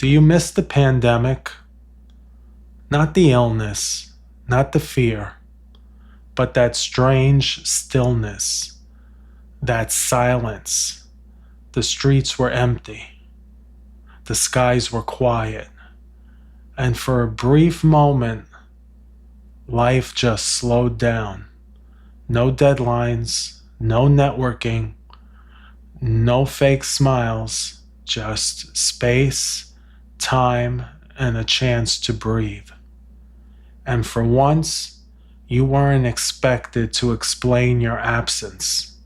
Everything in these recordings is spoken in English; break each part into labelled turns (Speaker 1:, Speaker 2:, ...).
Speaker 1: Do you miss the pandemic? Not the illness, not the fear, but that strange stillness, that silence. The streets were empty, the skies were quiet, and for a brief moment, life just slowed down. No deadlines, no networking, no fake smiles, just space, time, and a chance to breathe. And for once, you weren't expected to explain your absence.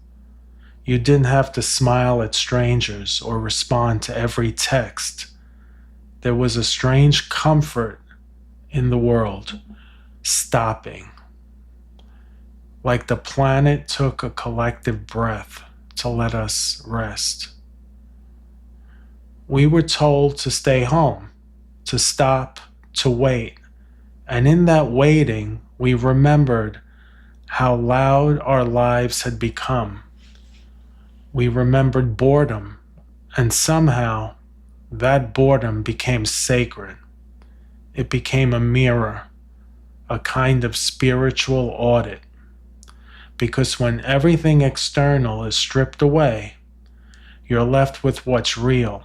Speaker 1: You didn't have to smile at strangers or respond to every text. There was a strange comfort in the world, stopping. Like the planet took a collective breath to let us rest. We were told to stay home, to stop, to wait. And in that waiting, we remembered how loud our lives had become. We remembered boredom, and somehow that boredom became sacred. It became a mirror, a kind of spiritual audit. Because when everything external is stripped away, you're left with what's real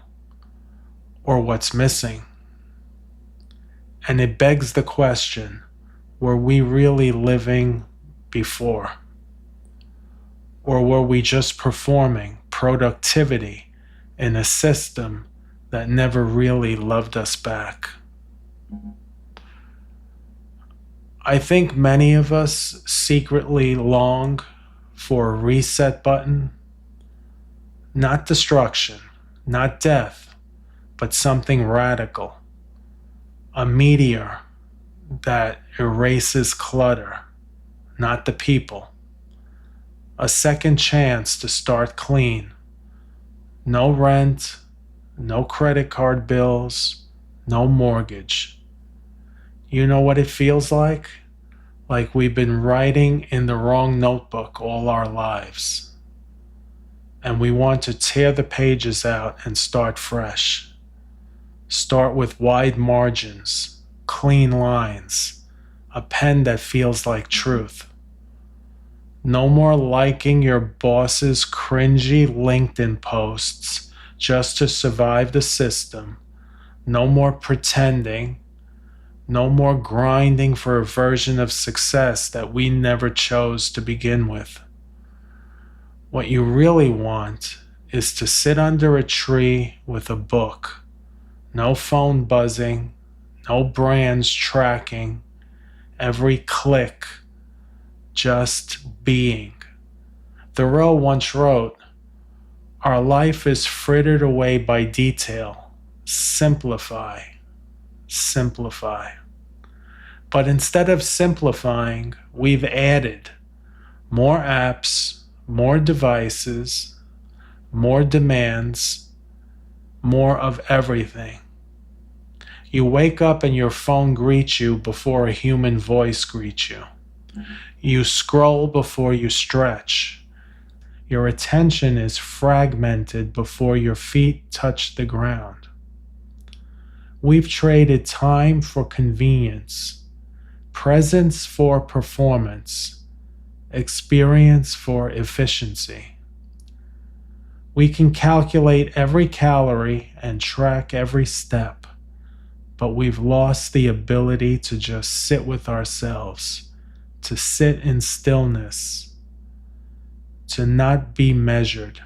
Speaker 1: or what's missing. And it begs the question, were we really living before? Or were we just performing productivity in a system that never really loved us back? I think many of us secretly long for a reset button, not destruction, not death, but something radical. A meteor that erases clutter, not the people. A second chance to start clean. No rent, no credit card bills, no mortgage. You know what it feels like? Like we've been writing in the wrong notebook all our lives. And we want to tear the pages out and start fresh. Start with wide margins, clean lines, a pen that feels like truth. No more liking your boss's cringy LinkedIn posts just to survive the system. No more pretending. No more grinding for a version of success that we never chose to begin with. What you really want is to sit under a tree with a book. No phone buzzing, no brands tracking, every click, just being. Thoreau once wrote, "Our life is frittered away by detail. Simplify. Simplify." But instead of simplifying, we've added more apps, more devices, more demands, more of everything. You wake up and your phone greets you before a human voice greets you. You scroll before you stretch. Your attention is fragmented before your feet touch the ground. We've traded time for convenience, presence for performance, experience for efficiency. We can calculate every calorie and track every step, but we've lost the ability to just sit with ourselves, to sit in stillness, to not be measured.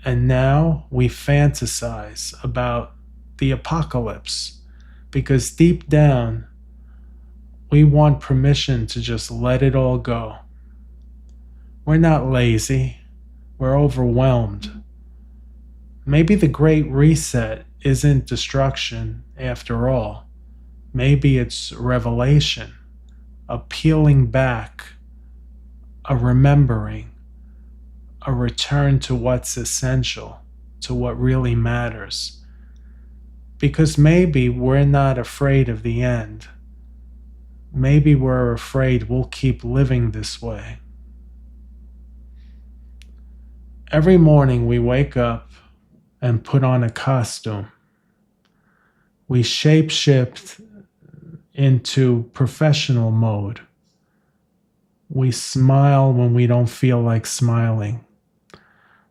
Speaker 1: And now we fantasize about the apocalypse because deep down, we want permission to just let it all go. We're not lazy. We're overwhelmed. Maybe the Great Reset isn't destruction after all. Maybe it's revelation, a peeling back, a remembering, a return to what's essential, to what really matters. Because maybe we're not afraid of the end. Maybe we're afraid we'll keep living this way. Every morning we wake up and put on a costume. We shapeshift into professional mode. We smile when we don't feel like smiling.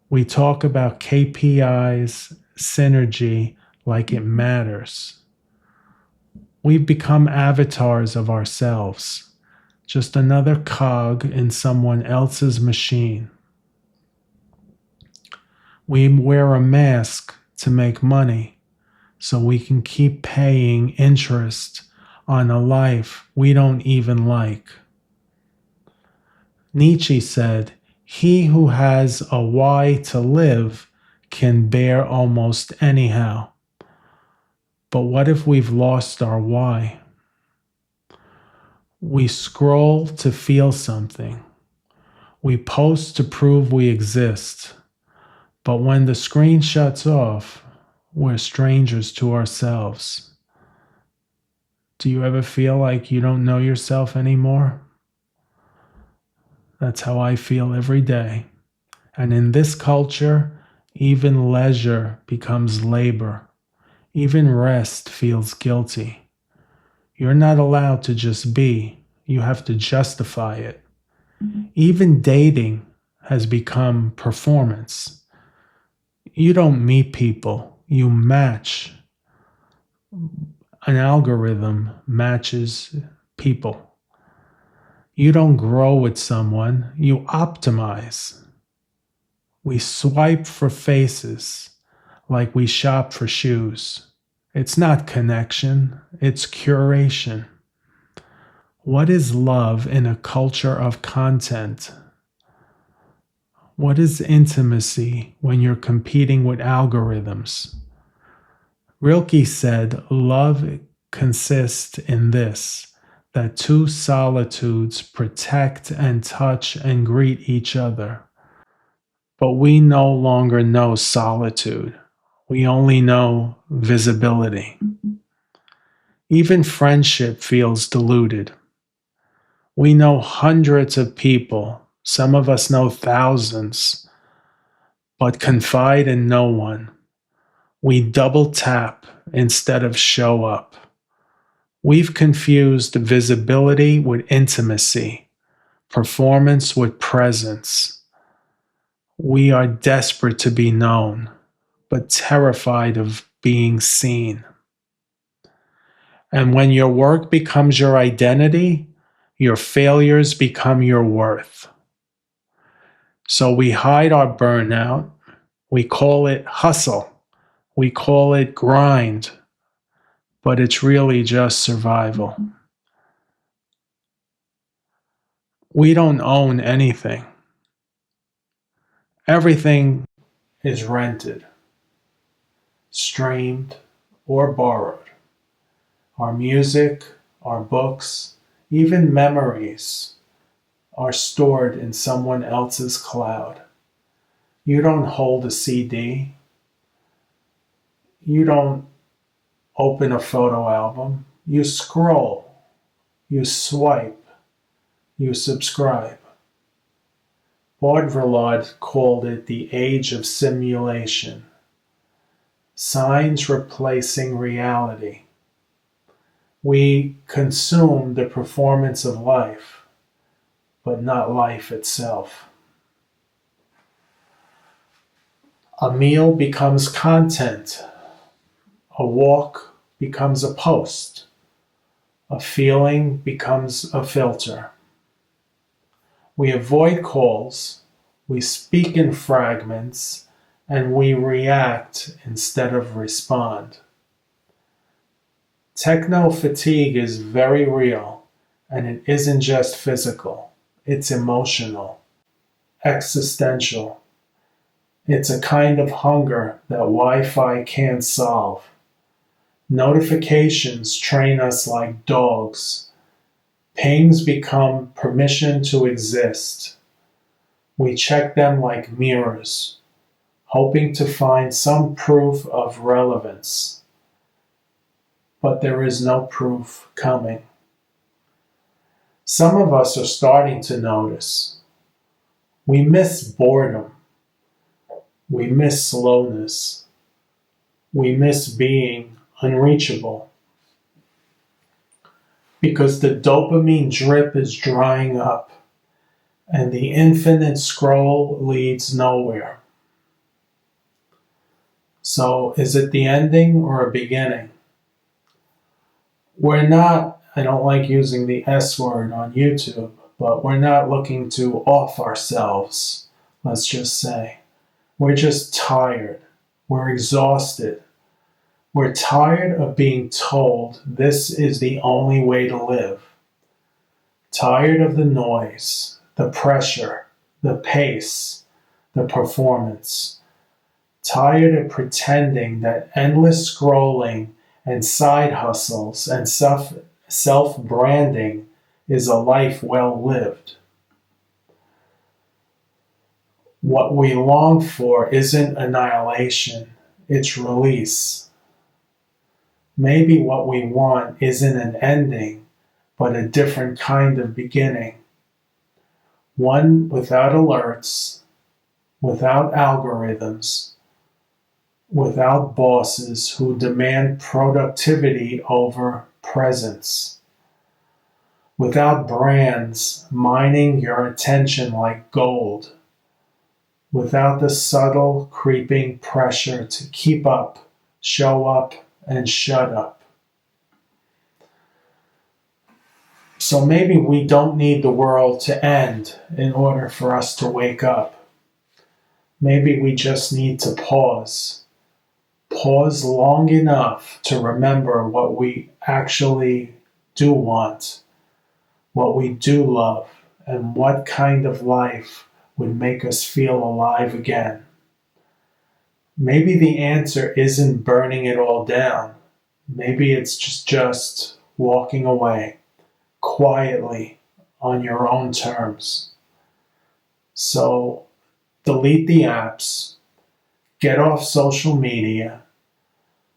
Speaker 1: We talk about KPIs, synergy, like it matters. We've become avatars of ourselves, just another cog in someone else's machine. We wear a mask to make money so we can keep paying interest on a life we don't even like. Nietzsche said, "He who has a why to live can bear almost anyhow." But what if we've lost our why? We scroll to feel something. We post to prove we exist. But when the screen shuts off, we're strangers to ourselves. Do you ever feel like you don't know yourself anymore? That's how I feel every day. And in this culture, even leisure becomes labor. Even rest feels guilty. You're not allowed to just be, you have to justify it. Even dating has become performance. You don't meet people, you match. An algorithm matches people. You don't grow with someone, you optimize. We swipe for faces like we shop for shoes. It's not connection, it's curation. What is love in a culture of content? What is intimacy when you're competing with algorithms? Rilke said, "Love consists in this, that two solitudes protect and touch and greet each other." But we no longer know solitude. We only know visibility. Even friendship feels diluted. We know hundreds of people, some of us know thousands, but confide in no one. We double tap instead of show up. We've confused visibility with intimacy, performance with presence. We are desperate to be known, but terrified of being seen. And when your work becomes your identity, your failures become your worth. So we hide our burnout. We call it hustle. We call it grind. But it's really just survival. We don't own anything. Everything is rented, streamed, or borrowed. Our music, our books, even memories are stored in someone else's cloud. You don't hold a CD. You don't open a photo album. You scroll. You swipe. You subscribe. Baudrillard called it the age of simulation. Signs replacing reality. We consume the performance of life, but not life itself. A meal becomes content. A walk becomes a post. A feeling becomes a filter. We avoid calls, we speak in fragments, and we react instead of respond. Techno fatigue is very real, and it isn't just physical, it's emotional, existential. It's a kind of hunger that Wi-Fi can't solve. Notifications train us like dogs. Pings become permission to exist. We check them like mirrors, hoping to find some proof of relevance. But there is no proof coming. Some of us are starting to notice. We miss boredom. We miss slowness. We miss being unreachable, because the dopamine drip is drying up and the infinite scroll leads nowhere. So, is it the ending or a beginning? We're not, I don't like using the S word on YouTube, but we're not looking to off ourselves, let's just say. We're just tired. We're exhausted. We're tired of being told this is the only way to live. Tired of the noise, the pressure, the pace, the performance. Tired of pretending that endless scrolling and side hustles and self-branding is a life well lived. What we long for isn't annihilation, it's release. Maybe what we want isn't an ending, but a different kind of beginning. One without alerts, without algorithms, without bosses who demand productivity over presence, without brands mining your attention like gold, without the subtle, creeping pressure to keep up, show up, and shut up. So maybe we don't need the world to end in order for us to wake up. Maybe we just need to pause. Pause long enough to remember what we actually do want, what we do love, and what kind of life would make us feel alive again. Maybe the answer isn't burning it all down. Maybe it's just walking away quietly on your own terms. So delete the apps, get off social media,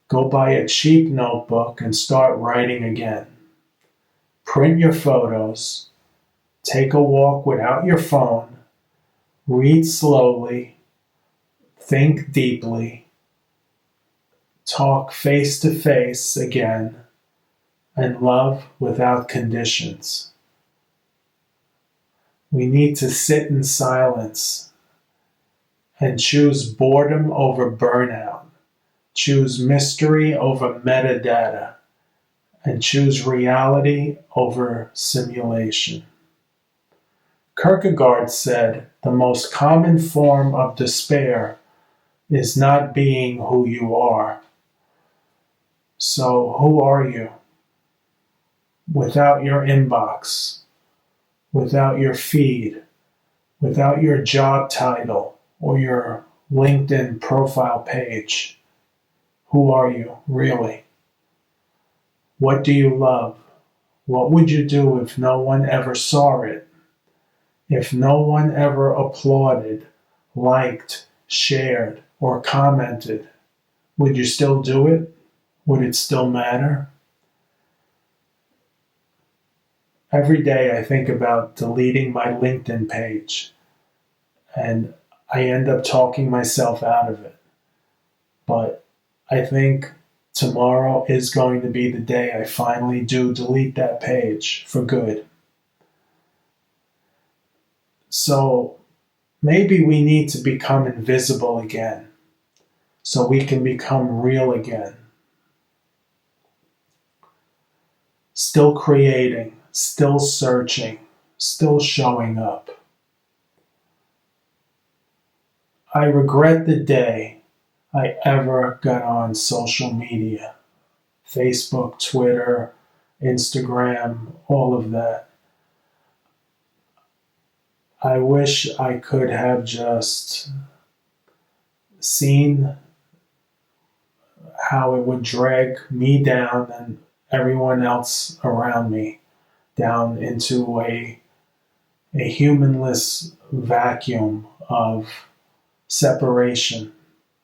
Speaker 1: go buy a cheap notebook and start writing again. Print your photos, take a walk without your phone, read slowly, think deeply, talk face to face again, and love without conditions. We need to sit in silence and choose boredom over burnout, choose mystery over metadata, and choose reality over simulation. Kierkegaard said, the most common form of despair is not being who you are. So who are you? Without your inbox, without your feed, without your job title or your LinkedIn profile page, who are you really? What do you love? What would you do if no one ever saw it? If no one ever applauded, liked, shared, or commented, would you still do it? Would it still matter? Every day I think about deleting my LinkedIn page, and I end up talking myself out of it. But I think tomorrow is going to be the day I finally do delete that page for good. So maybe we need to become invisible again so we can become real again. Still creating, still searching, still showing up. I regret the day I ever got on social media. Facebook, Twitter, Instagram, all of that. I wish I could have just seen how it would drag me down and everyone else around me down into a humanless vacuum of separation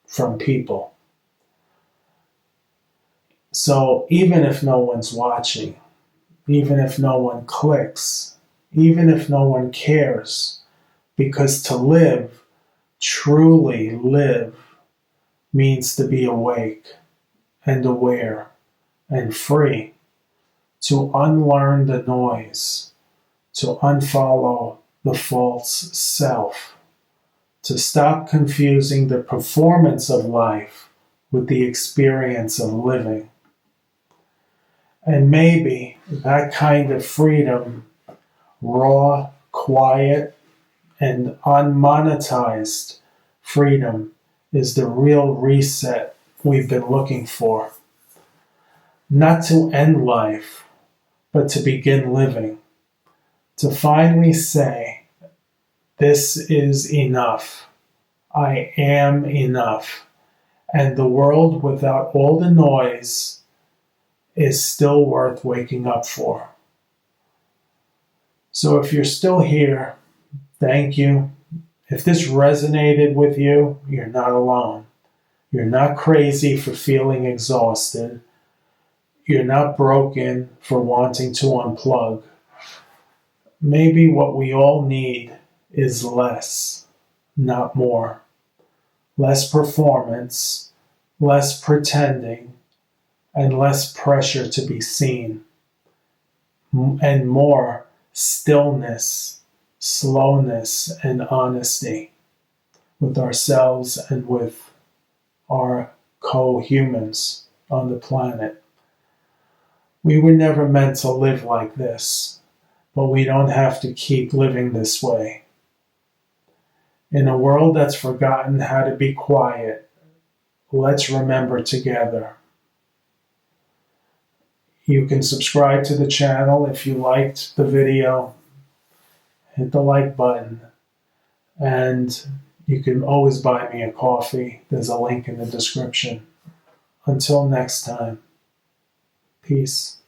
Speaker 1: from people. So even if no one's watching, even if no one clicks, even if no one cares, because to live, truly live, means to be awake and aware and free to unlearn the noise, to unfollow the false self, to stop confusing the performance of life with the experience of living. And maybe that kind of freedom, raw, quiet, and unmonetized freedom, is the real reset we've been looking for. Not to end life, but to begin living. To finally say, this is enough. I am enough. And the world without all the noise is still worth waking up for. So if you're still here, thank you. If this resonated with you, you're not alone. You're not crazy for feeling exhausted. You're not broken for wanting to unplug. Maybe what we all need is less, not more. Less performance, less pretending, and less pressure to be seen. And more stillness, slowness, and honesty with ourselves and with our co-humans on the planet. We were never meant to live like this, but we don't have to keep living this way. In a world that's forgotten how to be quiet, let's remember together. You can subscribe to the channel if you liked the video. Hit the like button. And you can always buy me a coffee. There's a link in the description. Until next time, peace.